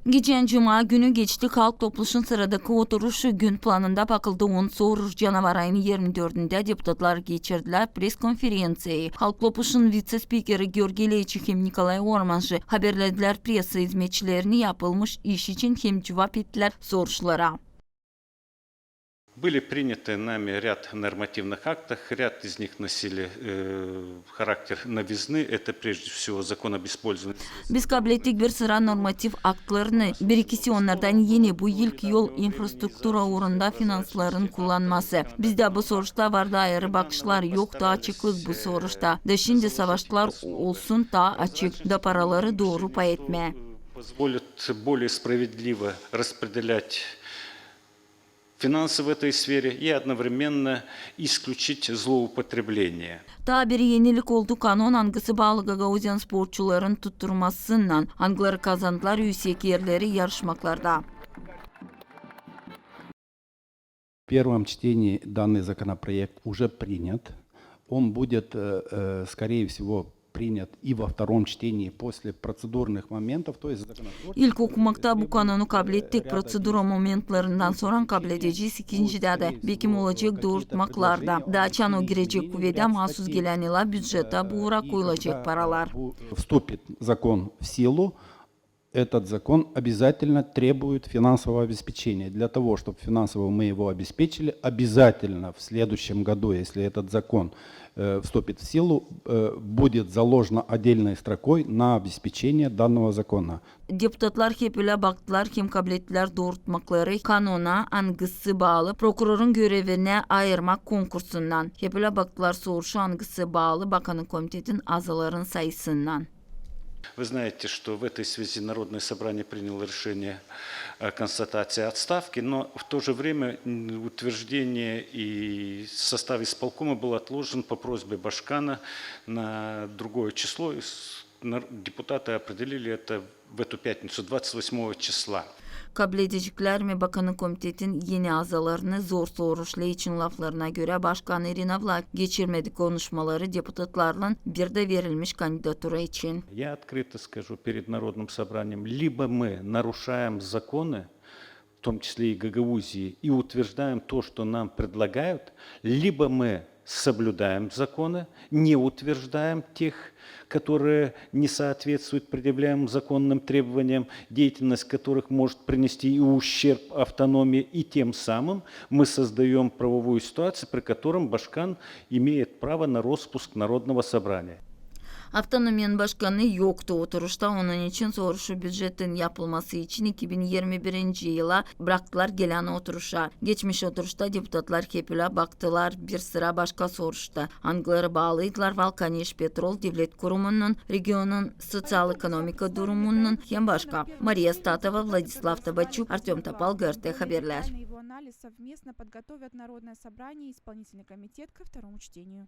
Geçen Cuma günü Geçtik Halk Topluşun sıradaki oturuşu gün planında bakıldı. 10 soru canavar ayının 24'ünde deputatlar geçirdiler pres konferensiyayı. Halk Topluşun vice-spikeri Georgiy Leyçik hem Nikolay Ormanjı haberlediler presa hizmetçilerini yapılmış iş için hem cevap ettiler soruşlara. Были приняты нами ряд нормативных актов, ряд из них носили характер новизны. Это прежде всего закон об использовании. Biz kabul ettik bir sıra normatif aktlarını. Bir ikisi onlardan yeni bu ilk yol infrastruktura uğrunda finansların kullanması. Bizde bu soruşta var da ayrı bakışlar yok da açıklık bu soruşta. Da şimdi savaşlar olsun da açık da paraları doğru pay etme. Позволит более справедливо распределять финансы в этой сфере и одновременно исключить злоупотребление. Daha bir yenilik oldu. Kanun angısı bağlı Gagauzyan sporçuların tutturmasından angları kazandılar yüksek yerleri yarışmaklarda. В первом чтении данный законопроект уже принят. Он будет, скорее всего, принят и во втором чтении после процедурных моментов, то есть İlk okumakta bu kanunu kabul ettik. Prosedura momentlarından sonra kabul edeceğiz. İkincide de bekim olacak doğrultmaklarda. Daha çano girecek kuvvede mahsus gelen ila büdjete buğra koyulacak paralar. Вступит закон в силу, этот закон обязательно требует финансового обеспечения. Для того, чтобы финансово мы его обеспечили, обязательно в следующем году, если этот закон вступит в силу, будет заложено отдельной строкой на обеспечение данного закона. Deputatlar hep öyle baktılar, kim kabul ettiler doğrultmakları kanuna angısı bağlı prokurorun görevine ayırmak konkursundan. Hep öyle baktılar soruşu angısı bağlı bakanın komitetin azaların sayısından. Вы знаете, что в этой связи Народное собрание приняло решение о констатации отставки, но в то же время утверждение и состав исполкома был отложен по просьбе Башкана на другое число. Депутаты определили это в эту пятницу, 28 числа. Kabul edecekler mi bakanın komitetin yeni azalarını zor soruşlu için laflarına göre Başkan Irina Vlak geçirmedi konuşmaları deputatlarla bir de verilmiş kandidatura için. Я открыто скажу перед Народным собранием, либо мы нарушаем законы, в том числе и Гагаузии, и утверждаем то, что нам предлагают, либо мы соблюдаем законы, не утверждаем тех, которые не соответствуют предъявляемым законным требованиям, деятельность которых может принести и ущерб автономии, и тем самым мы создаем правовую ситуацию, при котором Башкан имеет право на распуск Народного собрания. Avtonomiyanın başkanı yoktu oturuşta. Onun için soruşu büdjetin yapılması için 2021 yıla bıraktılar gelen oturuşa. Geçmiş oturuşta deputatlar kepüle baktılar bir sıra başka soruşta. Angları bağlıydılar Valkaniş Petrol Devlet Kurumunun, regionun sosyal-ekonomika durumunun hem başka. Maria Statova, Vladislav Табачук, Артем Топал, ГРТ Haberler. Его анализ совместно подготовят Народное собрание и исполнительный комитет ко второму чтению.